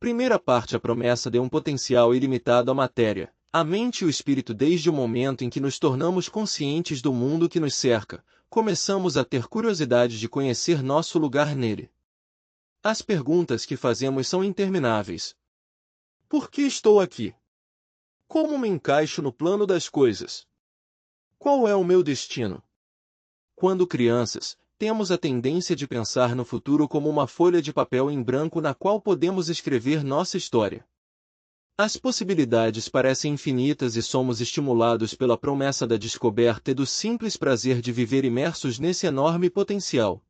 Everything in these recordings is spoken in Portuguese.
Primeira parte: a promessa de um potencial ilimitado à matéria, a mente e o espírito. Desde o momento em que nos tornamos conscientes do mundo que nos cerca, começamos a ter curiosidade de conhecer nosso lugar nele. As perguntas que fazemos são intermináveis. Por que estou aqui? Como me encaixo no plano das coisas? Qual é o meu destino? Quando crianças, temos a tendência de pensar no futuro como uma folha de papel em branco na qual podemos escrever nossa história. As possibilidades parecem infinitas e somos estimulados pela promessa da descoberta e do simples prazer de viver imersos nesse enorme potencial.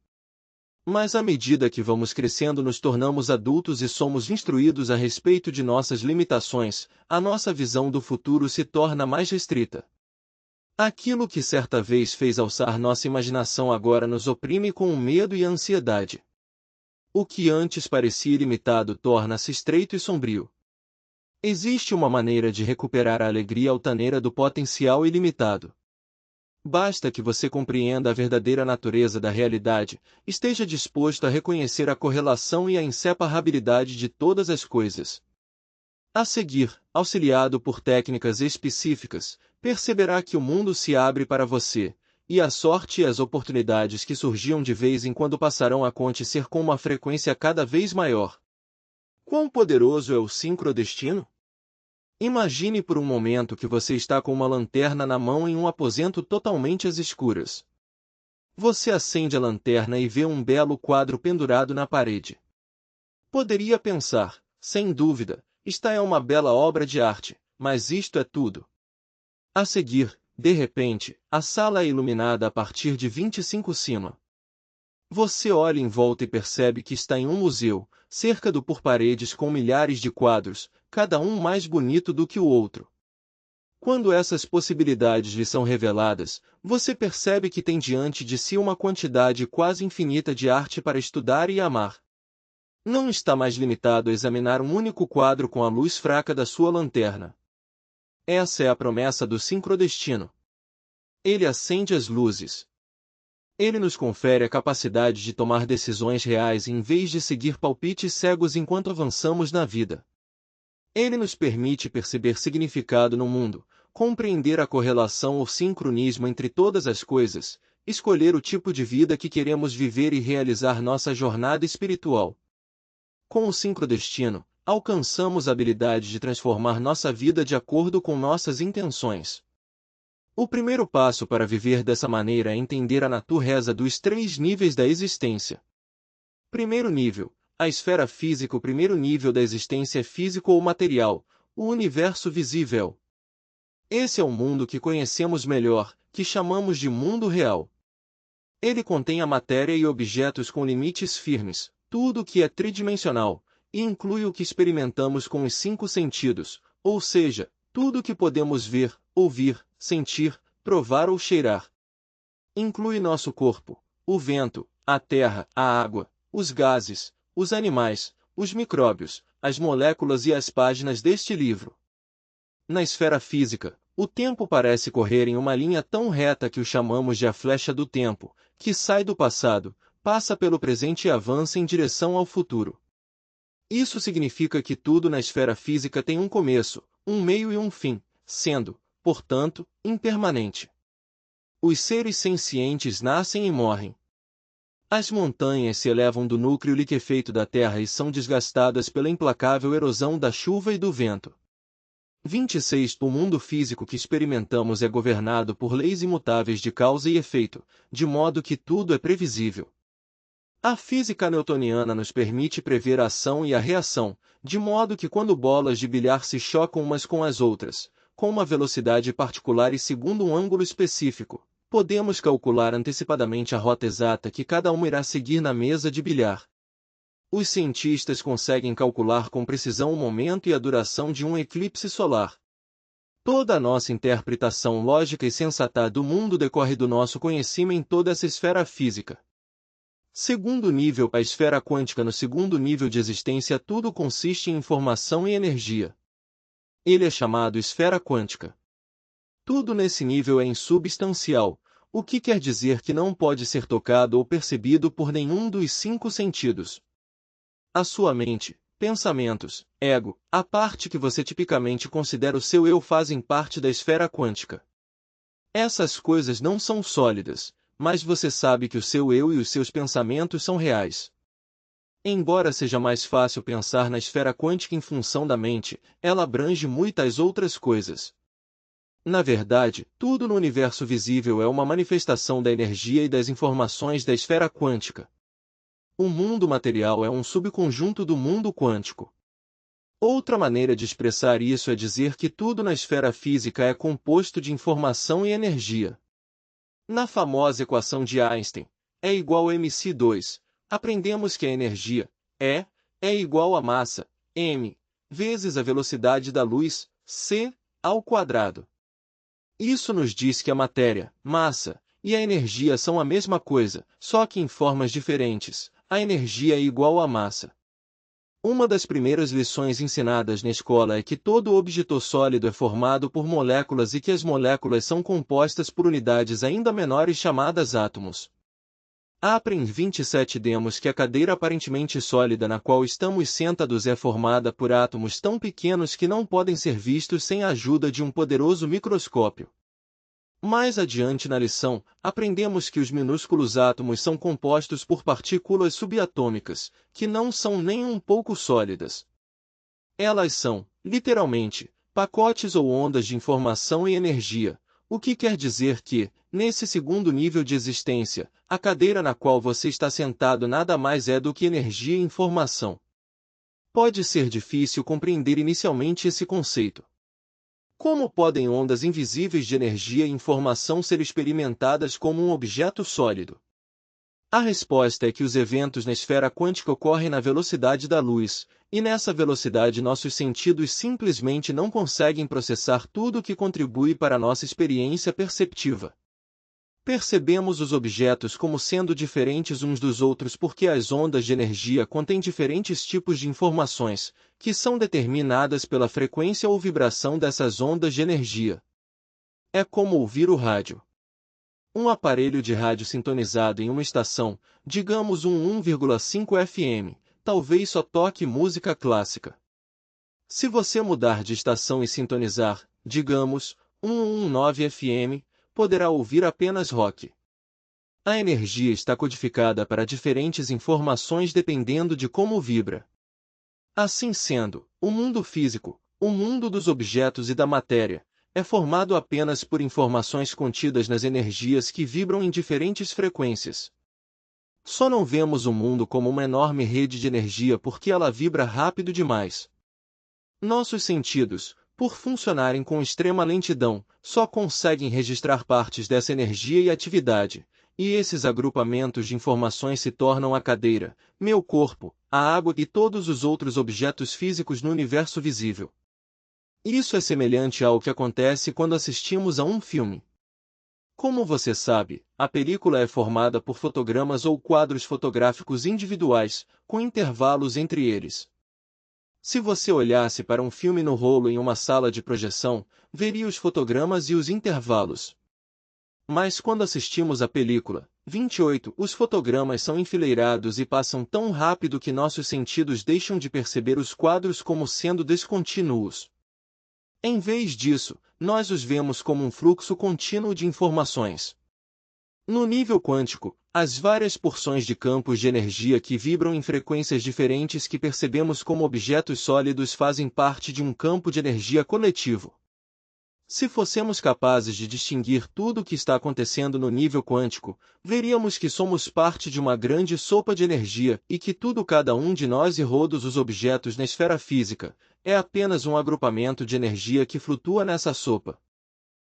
Mas à medida que vamos crescendo, nos tornamos adultos e somos instruídos a respeito de nossas limitações, a nossa visão do futuro se torna mais restrita. Aquilo que certa vez fez alçar nossa imaginação agora nos oprime com o medo e a ansiedade. O que antes parecia ilimitado torna-se estreito e sombrio. Existe uma maneira de recuperar a alegria altaneira do potencial ilimitado. Basta que você compreenda a verdadeira natureza da realidade, esteja disposto a reconhecer a correlação e a inseparabilidade de todas as coisas. A seguir, auxiliado por técnicas específicas, perceberá que o mundo se abre para você, e a sorte e as oportunidades que surgiam de vez em quando passarão a acontecer com uma frequência cada vez maior. Quão poderoso é o sincrodestino? Imagine por um momento que você está com uma lanterna na mão em um aposento totalmente às escuras. Você acende a lanterna e vê um belo quadro pendurado na parede. Poderia pensar, sem dúvida, esta é uma bela obra de arte, mas isto é tudo. A seguir, de repente, a sala é iluminada a partir de 25 cima. Você olha em volta e percebe que está em um museu, cercado por paredes com milhares de quadros, cada um mais bonito do que o outro. Quando essas possibilidades lhe são reveladas, você percebe que tem diante de si uma quantidade quase infinita de arte para estudar e amar. Não está mais limitado a examinar um único quadro com a luz fraca da sua lanterna. Essa é a promessa do sincrodestino. Ele acende as luzes. Ele nos confere a capacidade de tomar decisões reais em vez de seguir palpites cegos enquanto avançamos na vida. Ele nos permite perceber significado no mundo, compreender a correlação ou sincronismo entre todas as coisas, escolher o tipo de vida que queremos viver e realizar nossa jornada espiritual. Com o sincrodestino, alcançamos a habilidade de transformar nossa vida de acordo com nossas intenções. O primeiro passo para viver dessa maneira é entender a natureza dos 3 níveis da existência. Primeiro nível, a esfera física. O primeiro nível da existência é físico ou material, o universo visível. Esse é o mundo que conhecemos melhor, que chamamos de mundo real. Ele contém a matéria e objetos com limites firmes, tudo o que é tridimensional, e inclui o que experimentamos com os 5 sentidos, ou seja, tudo o que podemos ver, ouvir, sentir, provar ou cheirar. Inclui nosso corpo, o vento, a terra, a água, os gases, os animais, os micróbios, as moléculas e as páginas deste livro. Na esfera física, o tempo parece correr em uma linha tão reta que o chamamos de a flecha do tempo, que sai do passado, passa pelo presente e avança em direção ao futuro. Isso significa que tudo na esfera física tem um começo, um meio e um fim, sendo, portanto, impermanente. Os seres sencientes nascem e morrem. As montanhas se elevam do núcleo liquefeito da Terra e são desgastadas pela implacável erosão da chuva e do vento. 26. O mundo físico que experimentamos é governado por leis imutáveis de causa e efeito, de modo que tudo é previsível. A física newtoniana nos permite prever a ação e a reação, de modo que quando bolas de bilhar se chocam umas com as outras, com uma velocidade particular e segundo um ângulo específico, podemos calcular antecipadamente a rota exata que cada uma irá seguir na mesa de bilhar. Os cientistas conseguem calcular com precisão o momento e a duração de um eclipse solar. Toda a nossa interpretação lógica e sensata do mundo decorre do nosso conhecimento em toda essa esfera física. Segundo nível, a esfera quântica. No segundo nível de existência, tudo consiste em informação e energia. Ele é chamado esfera quântica. Tudo nesse nível é insubstancial, o que quer dizer que não pode ser tocado ou percebido por nenhum dos 5 sentidos. A sua mente, pensamentos, ego, a parte que você tipicamente considera o seu eu fazem parte da esfera quântica. Essas coisas não são sólidas, mas você sabe que o seu eu e os seus pensamentos são reais. Embora seja mais fácil pensar na esfera quântica em função da mente, ela abrange muitas outras coisas. Na verdade, tudo no universo visível é uma manifestação da energia e das informações da esfera quântica. O mundo material é um subconjunto do mundo quântico. Outra maneira de expressar isso é dizer que tudo na esfera física é composto de informação e energia. Na famosa equação de Einstein, E igual a mc2, aprendemos que a energia, é igual a massa, m, vezes a velocidade da luz, c, ao quadrado. Isso nos diz que a matéria, massa, e a energia são a mesma coisa, só que em formas diferentes. A energia é igual à massa. Uma das primeiras lições ensinadas na escola é que todo objeto sólido é formado por moléculas e que as moléculas são compostas por unidades ainda menores chamadas átomos. Aprem 27 demos que a cadeira aparentemente sólida na qual estamos sentados é formada por átomos tão pequenos que não podem ser vistos sem a ajuda de um poderoso microscópio. Mais adiante na lição, aprendemos que os minúsculos átomos são compostos por partículas subatômicas, que não são nem um pouco sólidas. Elas são, literalmente, pacotes ou ondas de informação e energia, o que quer dizer que, nesse segundo nível de existência, a cadeira na qual você está sentado nada mais é do que energia e informação. Pode ser difícil compreender inicialmente esse conceito. Como podem ondas invisíveis de energia e informação ser experimentadas como um objeto sólido? A resposta é que os eventos na esfera quântica ocorrem na velocidade da luz, e nessa velocidade nossos sentidos simplesmente não conseguem processar tudo o que contribui para a nossa experiência perceptiva. Percebemos os objetos como sendo diferentes uns dos outros porque as ondas de energia contêm diferentes tipos de informações, que são determinadas pela frequência ou vibração dessas ondas de energia. É como ouvir o rádio. Um aparelho de rádio sintonizado em uma estação, digamos um 1,5 FM, talvez só toque música clássica. Se você mudar de estação e sintonizar, digamos, 119 FM, poderá ouvir apenas rock. A energia está codificada para diferentes informações dependendo de como vibra. Assim sendo, o mundo físico, o mundo dos objetos e da matéria, é formado apenas por informações contidas nas energias que vibram em diferentes frequências. Só não vemos o mundo como uma enorme rede de energia porque ela vibra rápido demais. Nossos sentidos, por funcionarem com extrema lentidão, só conseguem registrar partes dessa energia e atividade, e esses agrupamentos de informações se tornam a cadeira, meu corpo, a água e todos os outros objetos físicos no universo visível. Isso é semelhante ao que acontece quando assistimos a um filme. Como você sabe, a película é formada por fotogramas ou quadros fotográficos individuais, com intervalos entre eles. Se você olhasse para um filme no rolo em uma sala de projeção, veria os fotogramas e os intervalos. Mas quando assistimos à película, 28, os fotogramas são enfileirados e passam tão rápido que nossos sentidos deixam de perceber os quadros como sendo descontínuos. Em vez disso, nós os vemos como um fluxo contínuo de informações. No nível quântico, as várias porções de campos de energia que vibram em frequências diferentes que percebemos como objetos sólidos fazem parte de um campo de energia coletivo. Se fossemos capazes de distinguir tudo o que está acontecendo no nível quântico, veríamos que somos parte de uma grande sopa de energia e que cada um de nós e todos os objetos na esfera física, é apenas um agrupamento de energia que flutua nessa sopa.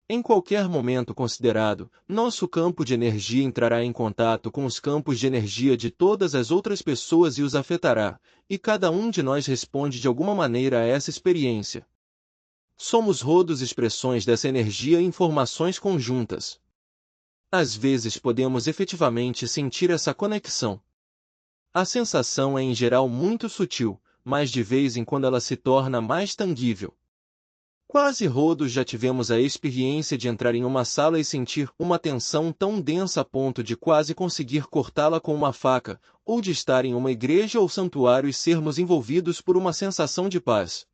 Em qualquer momento considerado, nosso campo de energia entrará em contato com os campos de energia de todas as outras pessoas e os afetará, e cada um de nós responde de alguma maneira a essa experiência. Somos rodos expressões dessa energia e informações conjuntas. Às vezes podemos efetivamente sentir essa conexão. A sensação é em geral muito sutil, mas de vez em quando ela se torna mais tangível. Quase todos já tivemos a experiência de entrar em uma sala e sentir uma tensão tão densa a ponto de quase conseguir cortá-la com uma faca, ou de estar em uma igreja ou santuário e sermos envolvidos por uma sensação de paz.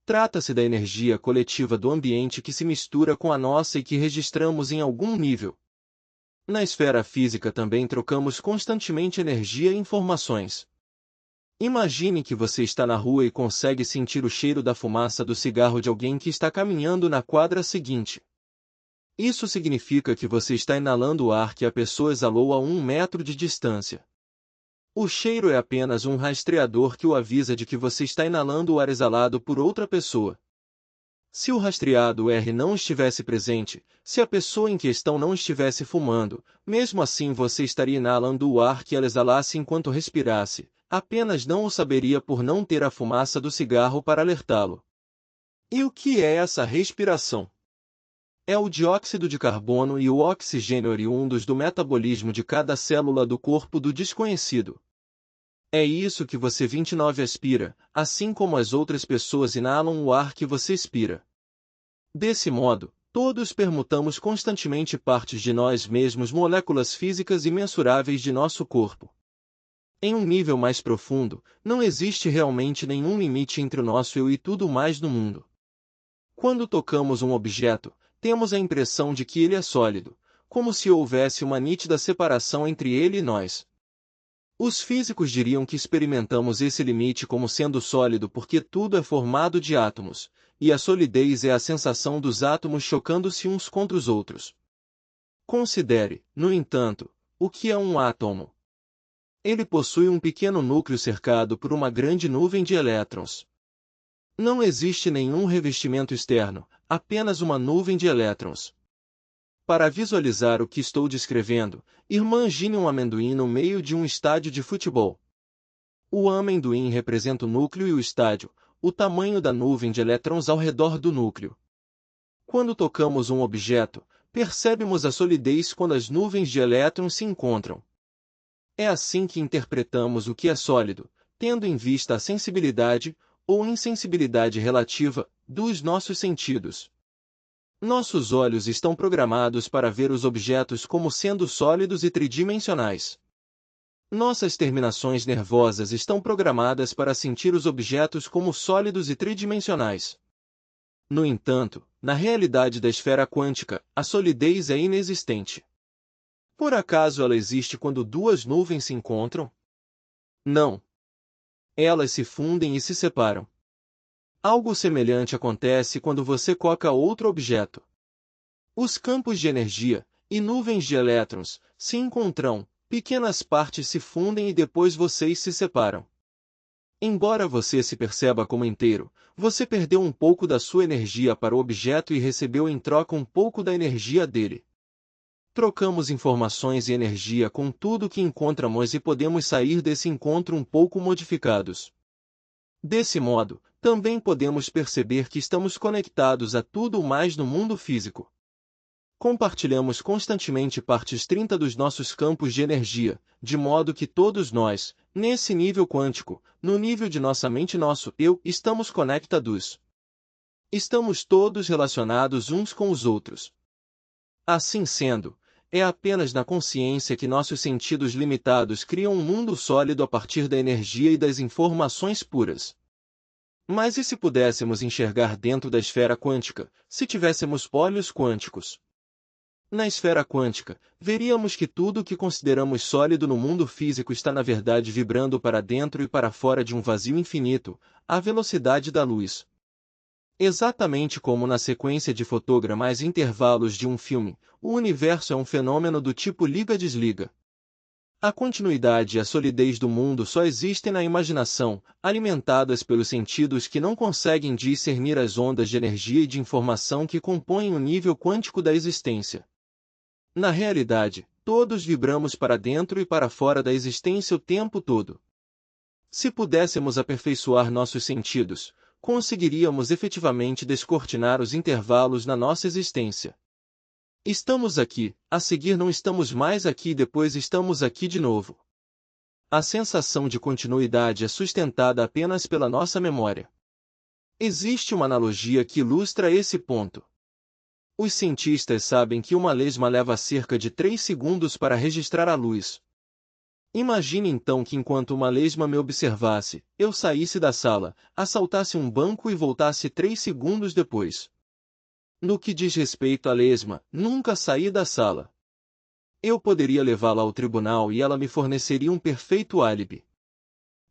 Trata-se da energia coletiva do ambiente que se mistura com a nossa e que registramos em algum nível. Na esfera física também trocamos constantemente energia e informações. Imagine que você está na rua e consegue sentir o cheiro da fumaça do cigarro de alguém que está caminhando na quadra seguinte. Isso significa que você está inalando o ar que a pessoa exalou a 1 metro de distância. O cheiro é apenas um rastreador que o avisa de que você está inalando o ar exalado por outra pessoa. Se o rastreado R não estivesse presente, se a pessoa em questão não estivesse fumando, mesmo assim você estaria inalando o ar que ela exalasse enquanto respirasse, apenas não o saberia por não ter a fumaça do cigarro para alertá-lo. E o que é essa respiração? É o dióxido de carbono e o oxigênio oriundos do metabolismo de cada célula do corpo do desconhecido. É isso que você 29 aspira, assim como as outras pessoas inalam o ar que você expira. Desse modo, todos permutamos constantemente partes de nós mesmos, moléculas físicas imensuráveis de nosso corpo. Em um nível mais profundo, não existe realmente nenhum limite entre o nosso eu e tudo mais no mundo. Quando tocamos um objeto, temos a impressão de que ele é sólido, como se houvesse uma nítida separação entre ele e nós. Os físicos diriam que experimentamos esse limite como sendo sólido porque tudo é formado de átomos, e a solidez é a sensação dos átomos chocando-se uns contra os outros. Considere, no entanto, o que é um átomo. Ele possui um pequeno núcleo cercado por uma grande nuvem de elétrons. Não existe nenhum revestimento externo, apenas uma nuvem de elétrons. Para visualizar o que estou descrevendo, imagine um amendoim no meio de um estádio de futebol. O amendoim representa o núcleo e o estádio, o tamanho da nuvem de elétrons ao redor do núcleo. Quando tocamos um objeto, percebemos a solidez quando as nuvens de elétrons se encontram. É assim que interpretamos o que é sólido, tendo em vista a sensibilidade, ou insensibilidade relativa, dos nossos sentidos. Nossos olhos estão programados para ver os objetos como sendo sólidos e tridimensionais. Nossas terminações nervosas estão programadas para sentir os objetos como sólidos e tridimensionais. No entanto, na realidade da esfera quântica, a solidez é inexistente. Por acaso ela existe quando duas nuvens se encontram? Não. Elas se fundem e se separam. Algo semelhante acontece quando você coca outro objeto. Os campos de energia, e nuvens de elétrons, se encontram, pequenas partes se fundem e depois vocês se separam. Embora você se perceba como inteiro, você perdeu um pouco da sua energia para o objeto e recebeu em troca um pouco da energia dele. Trocamos informações e energia com tudo que encontramos e podemos sair desse encontro um pouco modificados. Desse modo, também podemos perceber que estamos conectados a tudo mais no mundo físico. Compartilhamos constantemente partes 30 dos nossos campos de energia, de modo que todos nós, nesse nível quântico, no nível de nossa mente e nosso eu, estamos conectados. Estamos todos relacionados uns com os outros. Assim sendo, é apenas na consciência que nossos sentidos limitados criam um mundo sólido a partir da energia e das informações puras. Mas e se pudéssemos enxergar dentro da esfera quântica, se tivéssemos olhos quânticos? Na esfera quântica, veríamos que tudo o que consideramos sólido no mundo físico está na verdade vibrando para dentro e para fora de um vazio infinito, à velocidade da luz. Exatamente como na sequência de fotogramas intervalos de um filme, o universo é um fenômeno do tipo liga-desliga. A continuidade e a solidez do mundo só existem na imaginação, alimentadas pelos sentidos que não conseguem discernir as ondas de energia e de informação que compõem o nível quântico da existência. Na realidade, todos vibramos para dentro e para fora da existência o tempo todo. Se pudéssemos aperfeiçoar nossos sentidos, conseguiríamos efetivamente descortinar os intervalos na nossa existência. Estamos aqui, a seguir não estamos mais aqui e depois estamos aqui de novo. A sensação de continuidade é sustentada apenas pela nossa memória. Existe uma analogia que ilustra esse ponto. Os cientistas sabem que uma lesma leva cerca de 3 segundos para registrar a luz. Imagine então que enquanto uma lesma me observasse, eu saísse da sala, assaltasse um banco e voltasse 3 segundos depois. No que diz respeito à lesma, nunca saí da sala. Eu poderia levá-la ao tribunal e ela me forneceria um perfeito álibi.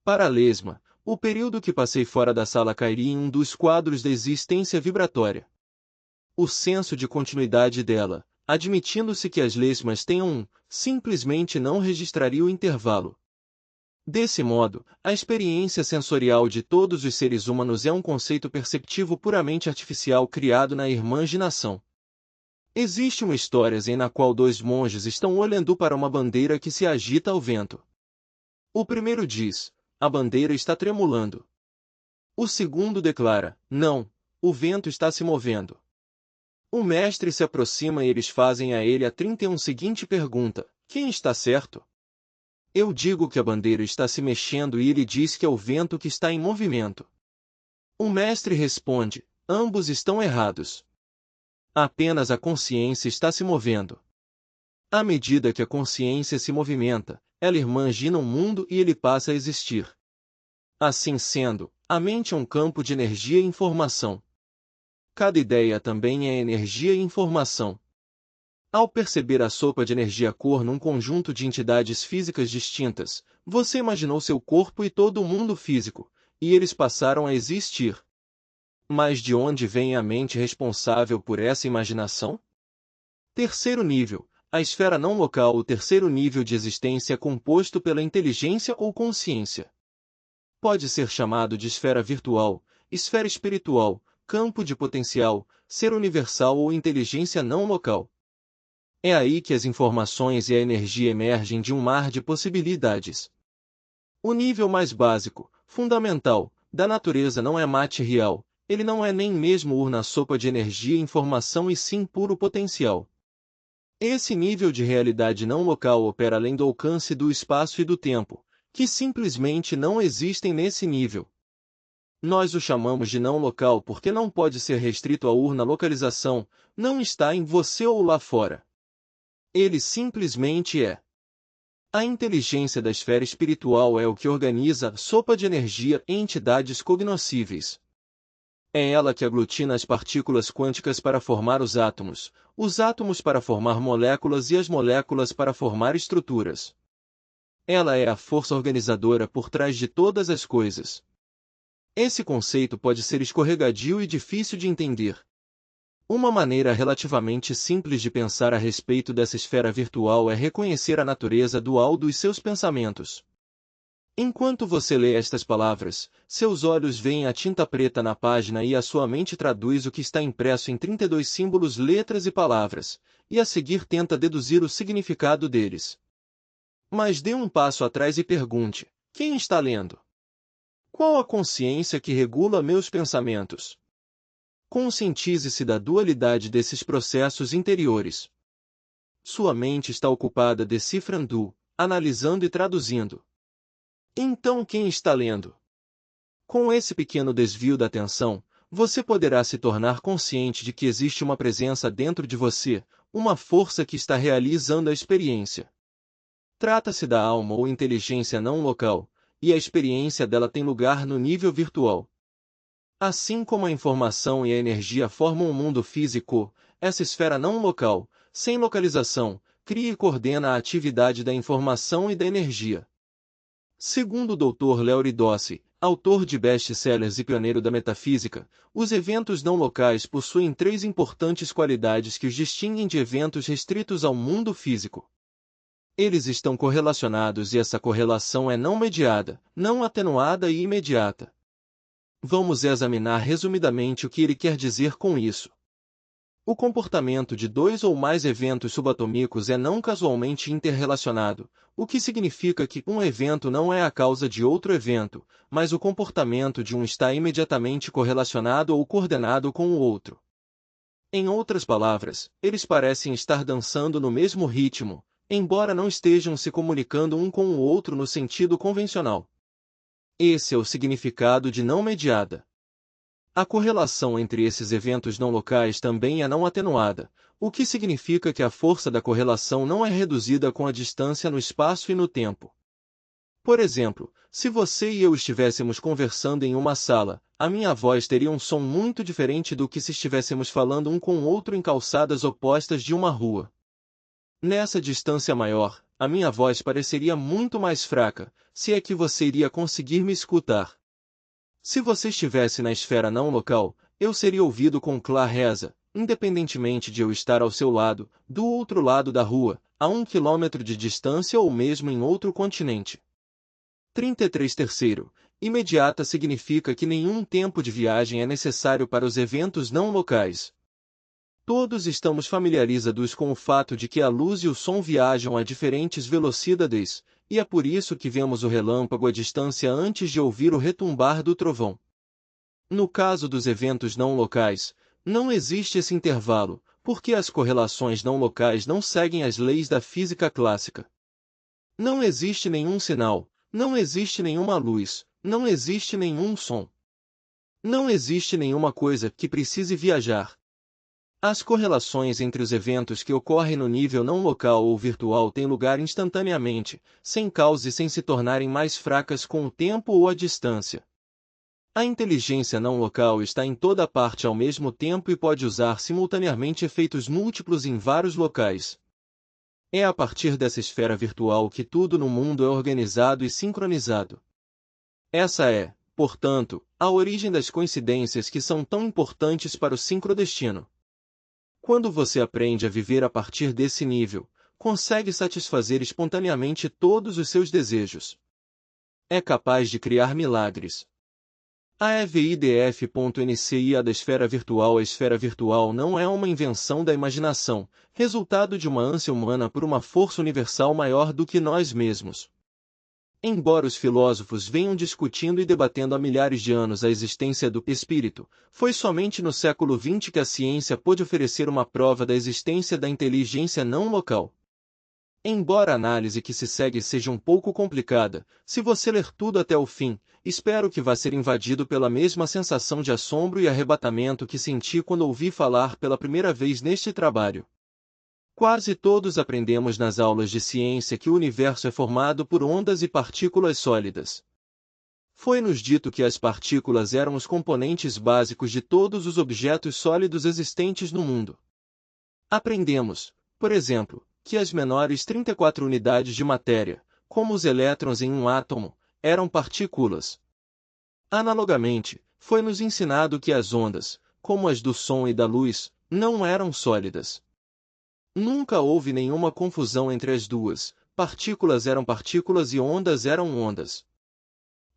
Para a lesma, o período que passei fora da sala cairia em um dos quadros da existência vibratória. O senso de continuidade dela, admitindo-se que as lesmas tenham um, simplesmente não registraria o intervalo. Desse modo, a experiência sensorial de todos os seres humanos é um conceito perceptivo puramente artificial criado na imaginação. Existe uma história em na qual dois monges estão olhando para uma bandeira que se agita ao vento. O primeiro diz: a bandeira está tremulando. O segundo declara: não, o vento está se movendo. O mestre se aproxima e eles fazem a ele a 31 seguinte pergunta: quem está certo? Eu digo que a bandeira está se mexendo e ele diz que é o vento que está em movimento. O mestre responde: ambos estão errados. Apenas a consciência está se movendo. À medida que a consciência se movimenta, ela imagina um mundo e ele passa a existir. Assim sendo, a mente é um campo de energia e informação. Cada ideia também é energia e informação. Ao perceber a sopa de energia-cor num conjunto de entidades físicas distintas, você imaginou seu corpo e todo o mundo físico, e eles passaram a existir. Mas de onde vem a mente responsável por essa imaginação? Terceiro nível, a esfera não local. O terceiro nível de existência é composto pela inteligência ou consciência. Pode ser chamado de esfera virtual, esfera espiritual, campo de potencial, ser universal ou inteligência não local. É aí que as informações e a energia emergem de um mar de possibilidades. O nível mais básico, fundamental, da natureza não é material, ele não é nem mesmo urna sopa de energia e informação e sim puro potencial. Esse nível de realidade não local opera além do alcance do espaço e do tempo, que simplesmente não existem nesse nível. Nós o chamamos de não local porque não pode ser restrito à urna localização, não está em você ou lá fora. Ele simplesmente é. A inteligência da esfera espiritual é o que organiza a sopa de energia em entidades cognoscíveis. É ela que aglutina as partículas quânticas para formar os átomos para formar moléculas e as moléculas para formar estruturas. Ela é a força organizadora por trás de todas as coisas. Esse conceito pode ser escorregadio e difícil de entender. Uma maneira relativamente simples de pensar a respeito dessa esfera virtual é reconhecer a natureza dual dos seus pensamentos. Enquanto você lê estas palavras, seus olhos veem a tinta preta na página e a sua mente traduz o que está impresso em 32 símbolos, letras e palavras, e a seguir tenta deduzir o significado deles. Mas dê um passo atrás e pergunte: quem está lendo? Qual a consciência que regula meus pensamentos? Conscientize-se da dualidade desses processos interiores. Sua mente está ocupada decifrando, analisando e traduzindo. Então quem está lendo? Com esse pequeno desvio da atenção, você poderá se tornar consciente de que existe uma presença dentro de você, uma força que está realizando a experiência. Trata-se da alma ou inteligência não local, e a experiência dela tem lugar no nível virtual. Assim como a informação e a energia formam um mundo físico, essa esfera não local, sem localização, cria e coordena a atividade da informação e da energia. Segundo o Dr. Larry Dossey, autor de best-sellers e pioneiro da metafísica, os eventos não locais possuem 3 importantes qualidades que os distinguem de eventos restritos ao mundo físico. Eles estão correlacionados e essa correlação é não mediada, não atenuada e imediata. Vamos examinar resumidamente o que ele quer dizer com isso. O comportamento de 2 ou mais eventos subatômicos é não casualmente interrelacionado, o que significa que um evento não é a causa de outro evento, mas o comportamento de um está imediatamente correlacionado ou coordenado com o outro. Em outras palavras, eles parecem estar dançando no mesmo ritmo, embora não estejam se comunicando um com o outro no sentido convencional. Esse é o significado de não mediada. A correlação entre esses eventos não locais também é não atenuada, o que significa que a força da correlação não é reduzida com a distância no espaço e no tempo. Por exemplo, se você e eu estivéssemos conversando em uma sala, a minha voz teria um som muito diferente do que se estivéssemos falando um com o outro em calçadas opostas de uma rua. Nessa distância maior, a minha voz pareceria muito mais fraca, se é que você iria conseguir me escutar. Se você estivesse na esfera não local, eu seria ouvido com clareza, independentemente de eu estar ao seu lado, do outro lado da rua, a 1 quilômetro de distância ou mesmo em outro continente. 33 Terceiro. Imediata significa que nenhum tempo de viagem é necessário para os eventos não locais. Todos estamos familiarizados com o fato de que a luz e o som viajam a diferentes velocidades, e é por isso que vemos o relâmpago à distância antes de ouvir o retumbar do trovão. No caso dos eventos não locais, não existe esse intervalo, porque as correlações não locais não seguem as leis da física clássica. Não existe nenhum sinal, não existe nenhuma luz, não existe nenhum som. Não existe nenhuma coisa que precise viajar. As correlações entre os eventos que ocorrem no nível não local ou virtual têm lugar instantaneamente, sem causa e sem se tornarem mais fracas com o tempo ou a distância. A inteligência não local está em toda parte ao mesmo tempo e pode usar simultaneamente efeitos múltiplos em vários locais. É a partir dessa esfera virtual que tudo no mundo é organizado e sincronizado. Essa é, portanto, a origem das coincidências que são tão importantes para o sincrodestino. Quando você aprende a viver a partir desse nível, consegue satisfazer espontaneamente todos os seus desejos. É capaz de criar milagres. A EVIDF.NCI da esfera virtual. A esfera virtual não é uma invenção da imaginação, resultado de uma ânsia humana por uma força universal maior do que nós mesmos. Embora os filósofos venham discutindo e debatendo há milhares de anos a existência do espírito, foi somente no século XX que a ciência pôde oferecer uma prova da existência da inteligência não local. Embora a análise que se segue seja um pouco complicada, se você ler tudo até o fim, espero que vá ser invadido pela mesma sensação de assombro e arrebatamento que senti quando ouvi falar pela primeira vez neste trabalho. Quase todos aprendemos nas aulas de ciência que o universo é formado por ondas e partículas sólidas. Foi-nos dito que as partículas eram os componentes básicos de todos os objetos sólidos existentes no mundo. Aprendemos, por exemplo, que as menores 34 unidades de matéria, como os elétrons em um átomo, eram partículas. Analogamente, foi-nos ensinado que as ondas, como as do som e da luz, não eram sólidas. Nunca houve nenhuma confusão entre as duas, partículas eram partículas e ondas eram ondas.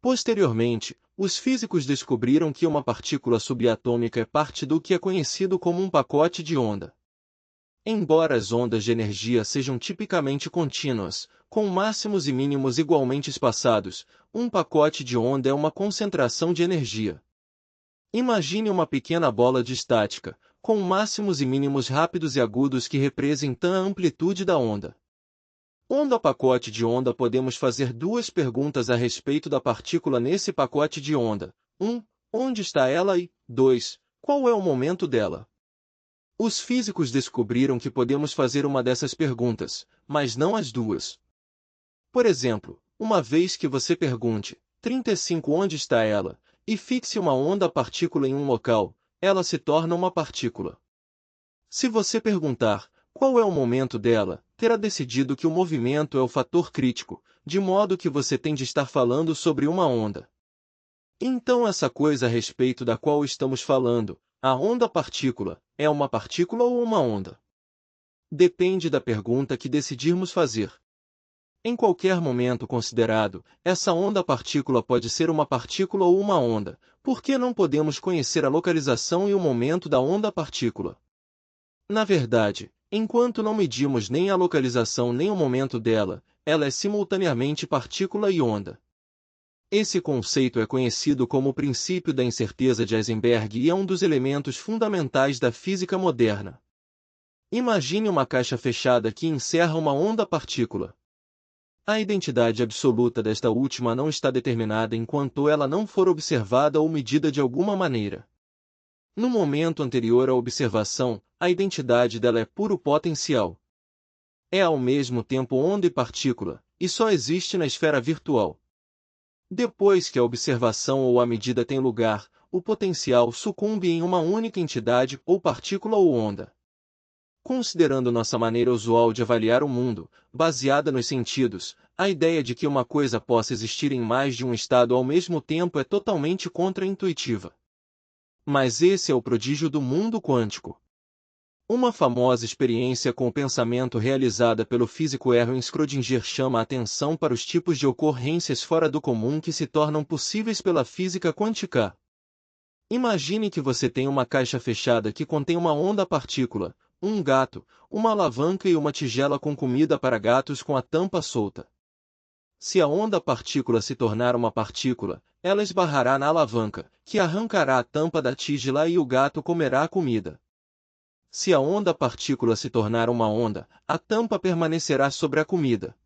Posteriormente, os físicos descobriram que uma partícula subatômica é parte do que é conhecido como um pacote de onda. Embora as ondas de energia sejam tipicamente contínuas, com máximos e mínimos igualmente espaçados, um pacote de onda é uma concentração de energia. Imagine uma pequena bola de estática, com máximos e mínimos rápidos e agudos que representam a amplitude da onda. Onda a pacote de onda. Podemos fazer duas perguntas a respeito da partícula nesse pacote de onda. 1. Onde está ela e 2. Qual é o momento dela? Os físicos descobriram que podemos fazer uma dessas perguntas, mas não as duas. Por exemplo, uma vez que você pergunte, 35 onde está ela, e fixe uma onda partícula em um local, ela se torna uma partícula. Se você perguntar, qual é o momento dela, terá decidido que o movimento é o fator crítico, de modo que você tem de estar falando sobre uma onda. Então essa coisa a respeito da qual estamos falando, a onda-partícula, é uma partícula ou uma onda? Depende da pergunta que decidirmos fazer. Em qualquer momento considerado, essa onda-partícula pode ser uma partícula ou uma onda, porque não podemos conhecer a localização e o momento da onda-partícula. Na verdade, enquanto não medimos nem a localização nem o momento dela, ela é simultaneamente partícula e onda. Esse conceito é conhecido como o princípio da incerteza de Heisenberg e é um dos elementos fundamentais da física moderna. Imagine uma caixa fechada que encerra uma onda-partícula. A identidade absoluta desta última não está determinada enquanto ela não for observada ou medida de alguma maneira. No momento anterior à observação, a identidade dela é puro potencial. É ao mesmo tempo onda e partícula, e só existe na esfera virtual. Depois que a observação ou a medida tem lugar, o potencial sucumbe em uma única entidade ou partícula ou onda. Considerando nossa maneira usual de avaliar o mundo, baseada nos sentidos, a ideia de que uma coisa possa existir em mais de um estado ao mesmo tempo é totalmente contra-intuitiva. Mas esse é o prodígio do mundo quântico. Uma famosa experiência com o pensamento realizada pelo físico Erwin Schrödinger chama a atenção para os tipos de ocorrências fora do comum que se tornam possíveis pela física quântica. Imagine que você tem uma caixa fechada que contém uma onda-partícula, um gato, uma alavanca e uma tigela com comida para gatos com a tampa solta. Se a onda-partícula se tornar uma partícula, ela esbarrará na alavanca, que arrancará a tampa da tigela e o gato comerá a comida. Se a onda-partícula se tornar uma onda, a tampa permanecerá sobre a comida.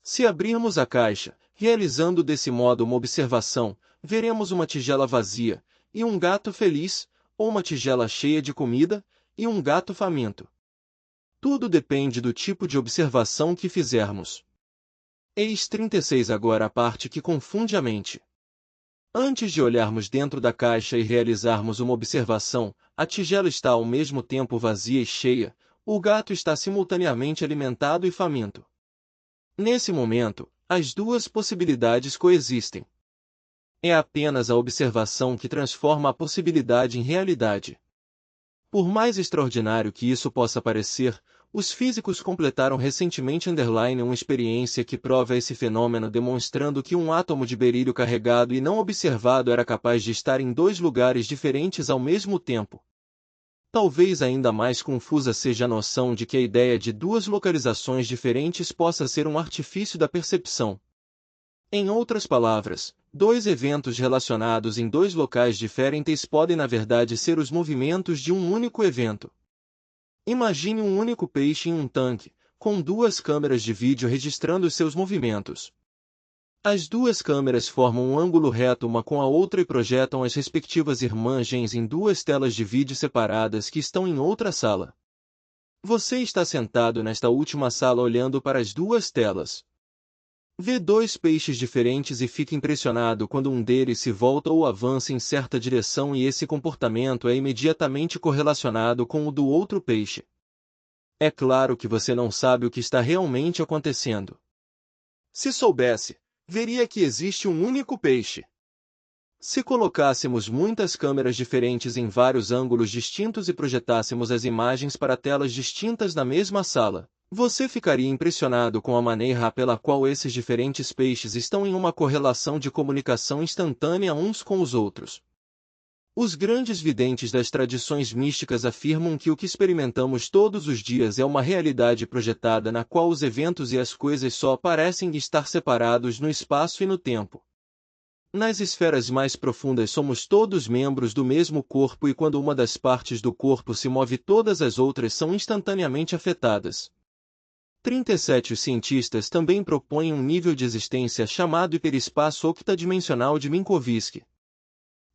Se abrirmos a caixa, realizando desse modo uma observação, veremos uma tigela vazia, e um gato feliz, ou uma tigela cheia de comida, e um gato faminto. Tudo depende do tipo de observação que fizermos. Eis 36 agora a parte que confunde a mente. Antes de olharmos dentro da caixa e realizarmos uma observação, a tigela está ao mesmo tempo vazia e cheia, o gato está simultaneamente alimentado e faminto. Nesse momento, as duas possibilidades coexistem. É apenas a observação que transforma a possibilidade em realidade. Por mais extraordinário que isso possa parecer, os físicos completaram recentemente uma experiência que prova esse fenômeno demonstrando que um átomo de berílio carregado e não observado era capaz de estar em dois lugares diferentes ao mesmo tempo. Talvez ainda mais confusa seja a noção de que a ideia de duas localizações diferentes possa ser um artifício da percepção. Em outras palavras, dois eventos relacionados em dois locais diferentes podem na verdade ser os movimentos de um único evento. Imagine um único peixe em um tanque, com duas câmeras de vídeo registrando seus movimentos. As duas câmeras formam um ângulo reto uma com a outra e projetam as respectivas imagens em duas telas de vídeo separadas que estão em outra sala. Você está sentado nesta última sala olhando para as duas telas. Vê dois peixes diferentes e fica impressionado quando um deles se volta ou avança em certa direção e esse comportamento é imediatamente correlacionado com o do outro peixe. É claro que você não sabe o que está realmente acontecendo. Se soubesse, veria que existe um único peixe. Se colocássemos muitas câmeras diferentes em vários ângulos distintos e projetássemos as imagens para telas distintas na mesma sala, você ficaria impressionado com a maneira pela qual esses diferentes peixes estão em uma correlação de comunicação instantânea uns com os outros. Os grandes videntes das tradições místicas afirmam que o que experimentamos todos os dias é uma realidade projetada na qual os eventos e as coisas só parecem estar separados no espaço e no tempo. Nas esferas mais profundas somos todos membros do mesmo corpo e quando uma das partes do corpo se move todas as outras são instantaneamente afetadas. 37 Os cientistas também propõem um nível de existência chamado hiperespaço octadimensional de Minkowski.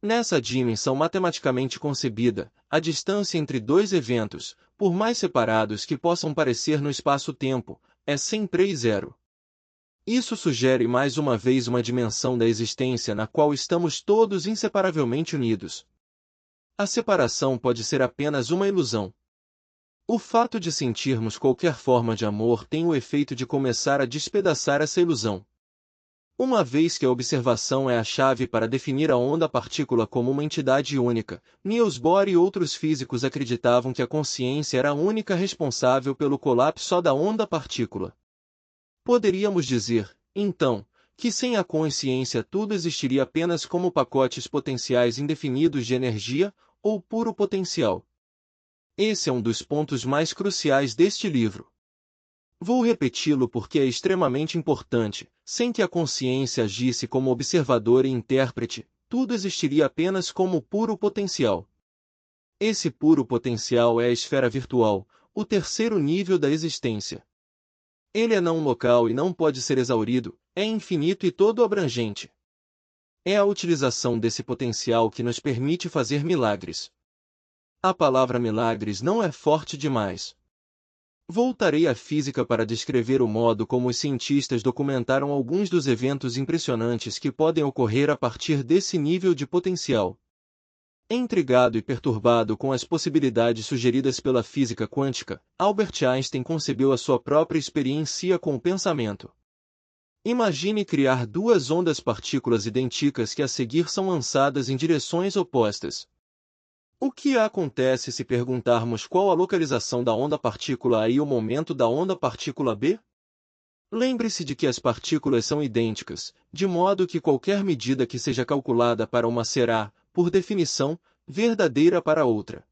Nessa dimensão matematicamente concebida, a distância entre dois eventos, por mais separados que possam parecer no espaço-tempo, é sempre zero. Isso sugere mais uma vez uma dimensão da existência na qual estamos todos inseparavelmente unidos. A separação pode ser apenas uma ilusão. O fato de sentirmos qualquer forma de amor tem o efeito de começar a despedaçar essa ilusão. Uma vez que a observação é a chave para definir a onda-partícula como uma entidade única, Niels Bohr e outros físicos acreditavam que a consciência era a única responsável pelo colapso da onda-partícula. Poderíamos dizer, então, que sem a consciência tudo existiria apenas como pacotes potenciais indefinidos de energia, ou puro potencial. Esse é um dos pontos mais cruciais deste livro. Vou repeti-lo porque é extremamente importante. Sem que a consciência agisse como observador e intérprete, tudo existiria apenas como puro potencial. Esse puro potencial é a esfera virtual, o terceiro nível da existência. Ele é não local e não pode ser exaurido, é infinito e todo abrangente. É a utilização desse potencial que nos permite fazer milagres. A palavra milagres não é forte demais. Voltarei à física para descrever o modo como os cientistas documentaram alguns dos eventos impressionantes que podem ocorrer a partir desse nível de potencial. Intrigado e perturbado com as possibilidades sugeridas pela física quântica, Albert Einstein concebeu a sua própria experiência com o pensamento. Imagine criar duas ondas partículas idênticas que a seguir são lançadas em direções opostas. O que acontece se perguntarmos qual a localização da onda partícula A e o momento da onda partícula B? Lembre-se de que as partículas são idênticas, de modo que qualquer medida que seja calculada para uma será, por definição, verdadeira para outra.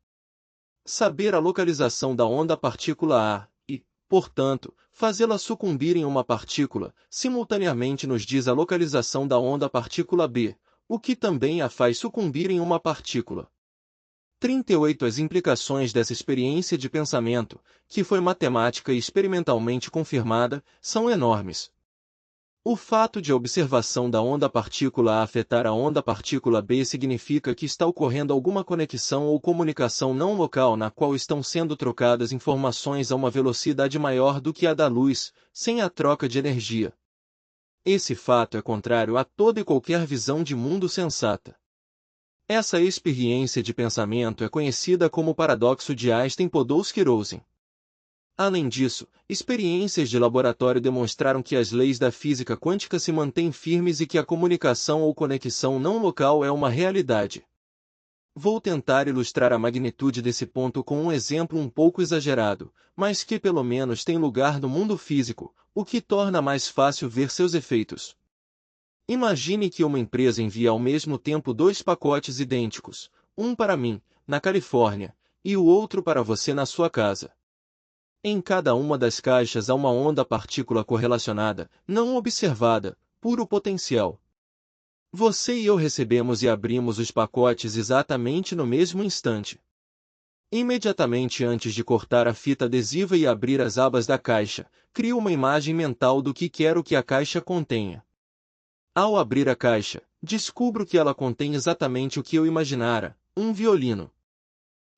Saber a localização da onda partícula A e, portanto, fazê-la sucumbir em uma partícula, simultaneamente nos diz a localização da onda partícula B, o que também a faz sucumbir em uma partícula. 38 As implicações dessa experiência de pensamento, que foi matemática e experimentalmente confirmada, são enormes. O fato de a observação da onda partícula A afetar a onda partícula B significa que está ocorrendo alguma conexão ou comunicação não local na qual estão sendo trocadas informações a uma velocidade maior do que a da luz, sem a troca de energia. Esse fato é contrário a toda e qualquer visão de mundo sensata. Essa experiência de pensamento é conhecida como paradoxo de Einstein-Podolsky-Rosen. Além disso, experiências de laboratório demonstraram que as leis da física quântica se mantêm firmes e que a comunicação ou conexão não local é uma realidade. Vou tentar ilustrar a magnitude desse ponto com um exemplo um pouco exagerado, mas que pelo menos tem lugar no mundo físico, o que torna mais fácil ver seus efeitos. Imagine que uma empresa envia ao mesmo tempo dois pacotes idênticos, um para mim, na Califórnia, e o outro para você na sua casa. Em cada uma das caixas há uma onda partícula correlacionada, não observada, puro potencial. Você e eu recebemos e abrimos os pacotes exatamente no mesmo instante. Imediatamente antes de cortar a fita adesiva e abrir as abas da caixa, crio uma imagem mental do que quero que a caixa contenha. Ao abrir a caixa, descubro que ela contém exatamente o que eu imaginara, um violino.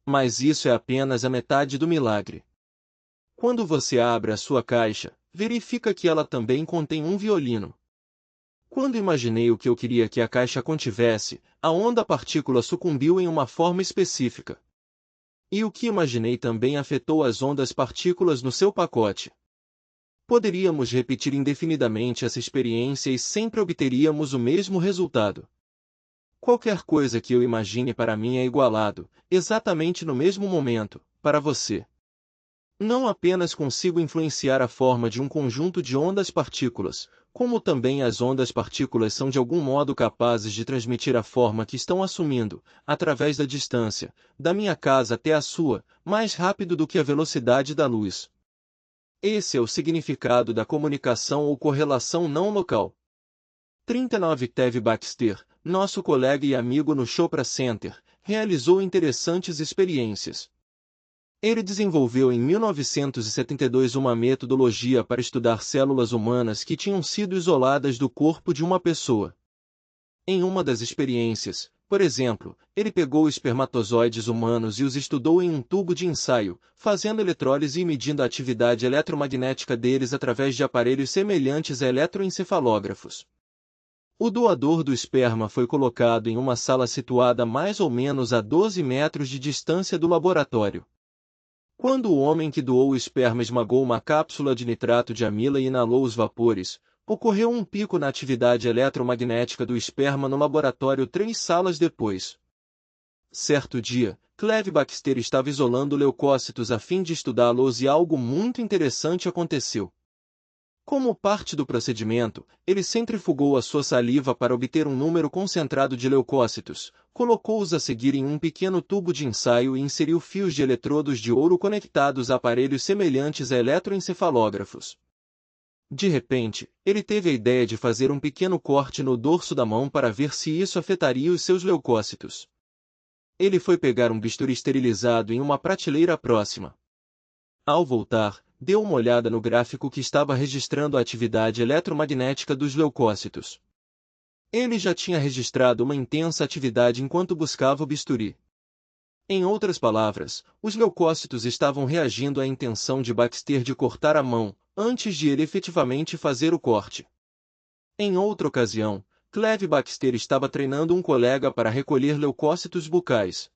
Mas isso é apenas a metade do milagre. Quando você abre a sua caixa, verifica que ela também contém um violino. Quando imaginei o que eu queria que a caixa contivesse, a onda partícula sucumbiu em uma forma específica. E o que imaginei também afetou as ondas partículas no seu pacote. Poderíamos repetir indefinidamente essa experiência e sempre obteríamos o mesmo resultado. Qualquer coisa que eu imagine para mim é igualado, exatamente no mesmo momento, para você. Não apenas consigo influenciar a forma de um conjunto de ondas-partículas, como também as ondas-partículas são de algum modo capazes de transmitir a forma que estão assumindo, através da distância, da minha casa até a sua, mais rápido do que a velocidade da luz. Esse é o significado da comunicação ou correlação não local. 39 Tev Baxter, nosso colega e amigo no Chopra Center, realizou interessantes experiências. Ele desenvolveu em 1972 uma metodologia para estudar células humanas que tinham sido isoladas do corpo de uma pessoa. Em uma das experiências, por exemplo, ele pegou espermatozoides humanos e os estudou em um tubo de ensaio, fazendo eletrólise e medindo a atividade eletromagnética deles através de aparelhos semelhantes a eletroencefalógrafos. O doador do esperma foi colocado em uma sala situada mais ou menos a 12 metros de distância do laboratório. Quando o homem que doou o esperma esmagou uma cápsula de nitrato de amila e inalou os vapores, ocorreu um pico na atividade eletromagnética do esperma no laboratório 3 salas depois. Certo dia, Cleve Baxter estava isolando leucócitos a fim de estudá-los e algo muito interessante aconteceu. Como parte do procedimento, ele centrifugou a sua saliva para obter um número concentrado de leucócitos, colocou-os a seguir em um pequeno tubo de ensaio e inseriu fios de eletrodos de ouro conectados a aparelhos semelhantes a eletroencefalógrafos. De repente, ele teve a ideia de fazer um pequeno corte no dorso da mão para ver se isso afetaria os seus leucócitos. Ele foi pegar um bisturi esterilizado em uma prateleira próxima. Ao voltar, deu uma olhada no gráfico que estava registrando a atividade eletromagnética dos leucócitos. Ele já tinha registrado uma intensa atividade enquanto buscava o bisturi. Em outras palavras, os leucócitos estavam reagindo à intenção de Baxter de cortar a mão, antes de ele efetivamente fazer o corte. Em outra ocasião, Cleve Baxter estava treinando um colega para recolher leucócitos bucais.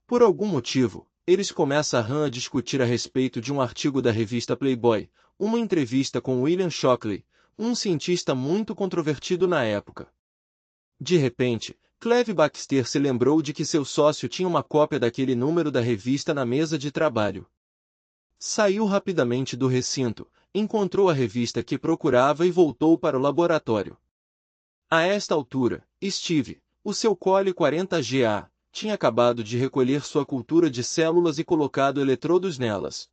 Por algum motivo, eles começam a discutir a respeito de um artigo da revista Playboy, uma entrevista com William Shockley, um cientista muito controvertido na época. De repente, Cleve Baxter se lembrou de que seu sócio tinha uma cópia daquele número da revista na mesa de trabalho. Saiu rapidamente do recinto, encontrou a revista que procurava e voltou para o laboratório. A esta altura, Steve, o seu Cole 40GA, tinha acabado de recolher sua cultura de células e colocado eletrodos nelas.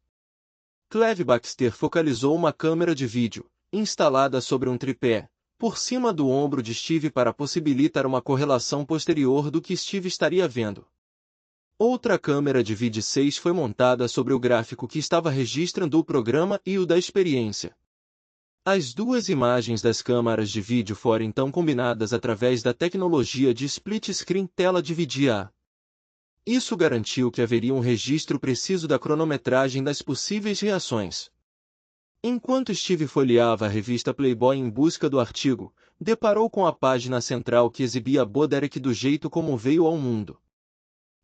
Cleve Baxter focalizou uma câmera de vídeo, instalada sobre um tripé, por cima do ombro de Steve para possibilitar uma correlação posterior do que Steve estaria vendo. Outra câmera de vídeo 6 foi montada sobre o gráfico que estava registrando o programa e o da experiência. As duas imagens das câmaras de vídeo foram então combinadas através da tecnologia de split screen tela dividida. Isso garantiu que haveria um registro preciso da cronometragem das possíveis reações. Enquanto Steve folheava a revista Playboy em busca do artigo, deparou com a página central que exibia Bo Derek do jeito como veio ao mundo.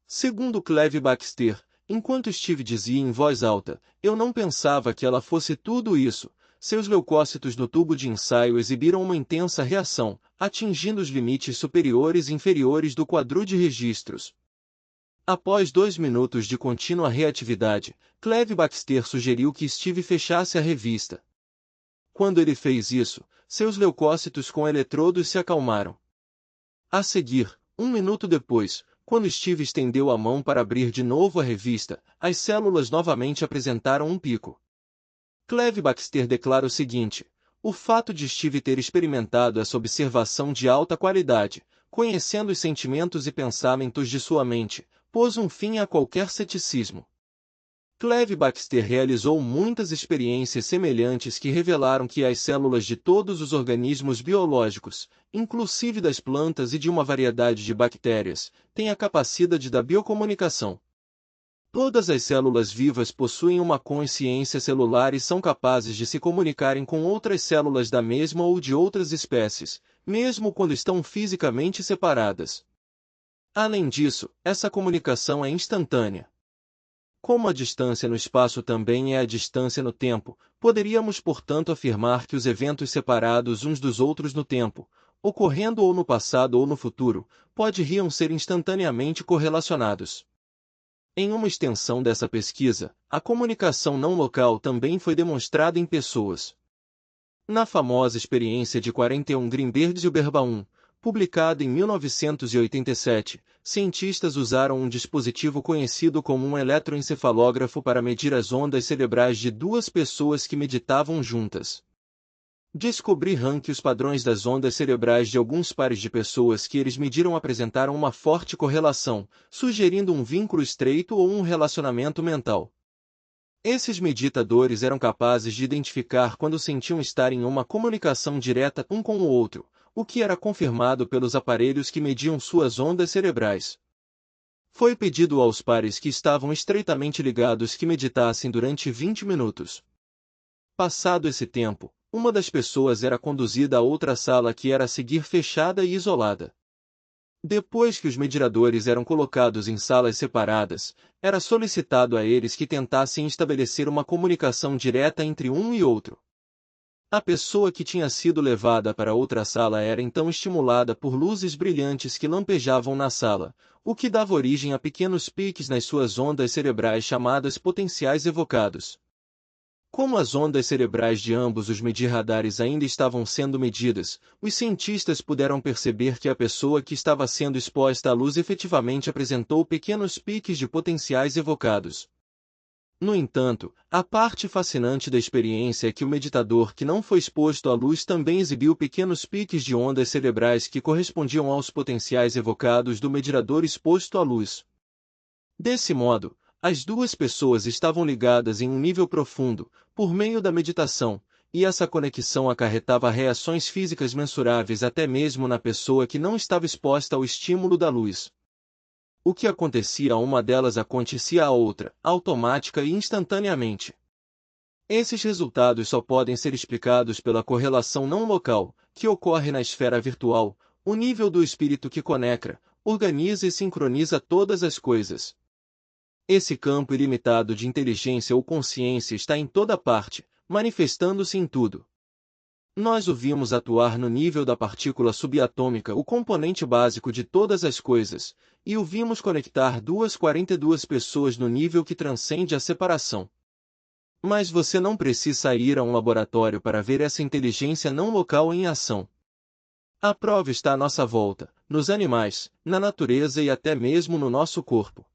Segundo Cleve Baxter, enquanto Steve dizia em voz alta, "Eu não pensava que ela fosse tudo isso", seus leucócitos no tubo de ensaio exibiram uma intensa reação, atingindo os limites superiores e inferiores do quadro de registros. Após 2 minutos de contínua reatividade, Cleve Baxter sugeriu que Steve fechasse a revista. Quando ele fez isso, seus leucócitos com eletrodos se acalmaram. A seguir, 1 minuto depois, quando Steve estendeu a mão para abrir de novo a revista, as células novamente apresentaram um pico. Cleve Baxter declara o seguinte: "O fato de Steve ter experimentado essa observação de alta qualidade, conhecendo os sentimentos e pensamentos de sua mente, pôs um fim a qualquer ceticismo." Cleve Baxter realizou muitas experiências semelhantes que revelaram que as células de todos os organismos biológicos, inclusive das plantas e de uma variedade de bactérias, têm a capacidade da biocomunicação. Todas as células vivas possuem uma consciência celular e são capazes de se comunicarem com outras células da mesma ou de outras espécies, mesmo quando estão fisicamente separadas. Além disso, essa comunicação é instantânea. Como a distância no espaço também é a distância no tempo, poderíamos portanto afirmar que os eventos separados uns dos outros no tempo, ocorrendo ou no passado ou no futuro, poderiam ser instantaneamente correlacionados. Em uma extensão dessa pesquisa, a comunicação não local também foi demonstrada em pessoas. Na famosa experiência de 41 Greenberg e Uberba 1, publicada em 1987, cientistas usaram um dispositivo conhecido como um eletroencefalógrafo para medir as ondas cerebrais de duas pessoas que meditavam juntas. Descobriram que os padrões das ondas cerebrais de alguns pares de pessoas que eles mediram apresentaram uma forte correlação, sugerindo um vínculo estreito ou um relacionamento mental. Esses meditadores eram capazes de identificar quando sentiam estar em uma comunicação direta um com o outro, o que era confirmado pelos aparelhos que mediam suas ondas cerebrais. Foi pedido aos pares que estavam estreitamente ligados que meditassem durante 20 minutos. Passado esse tempo, uma das pessoas era conduzida a outra sala que era a seguir fechada e isolada. Depois que os mediadores eram colocados em salas separadas, era solicitado a eles que tentassem estabelecer uma comunicação direta entre um e outro. A pessoa que tinha sido levada para outra sala era então estimulada por luzes brilhantes que lampejavam na sala, o que dava origem a pequenos piques nas suas ondas cerebrais chamadas potenciais evocados. Como as ondas cerebrais de ambos os medirradares ainda estavam sendo medidas, os cientistas puderam perceber que a pessoa que estava sendo exposta à luz efetivamente apresentou pequenos piques de potenciais evocados. No entanto, a parte fascinante da experiência é que o meditador que não foi exposto à luz também exibiu pequenos piques de ondas cerebrais que correspondiam aos potenciais evocados do meditador exposto à luz. Desse modo, as duas pessoas estavam ligadas em um nível profundo, por meio da meditação, e essa conexão acarretava reações físicas mensuráveis até mesmo na pessoa que não estava exposta ao estímulo da luz. O que acontecia a uma delas acontecia à outra, automática e instantaneamente. Esses resultados só podem ser explicados pela correlação não local, que ocorre na esfera virtual, o nível do espírito que conecta, organiza e sincroniza todas as coisas. Esse campo ilimitado de inteligência ou consciência está em toda parte, manifestando-se em tudo. Nós o vimos atuar no nível da partícula subatômica, o componente básico de todas as coisas, e o vimos conectar 42 pessoas no nível que transcende a separação. Mas você não precisa ir a um laboratório para ver essa inteligência não local em ação. A prova está à nossa volta, nos animais, na natureza e até mesmo no nosso corpo.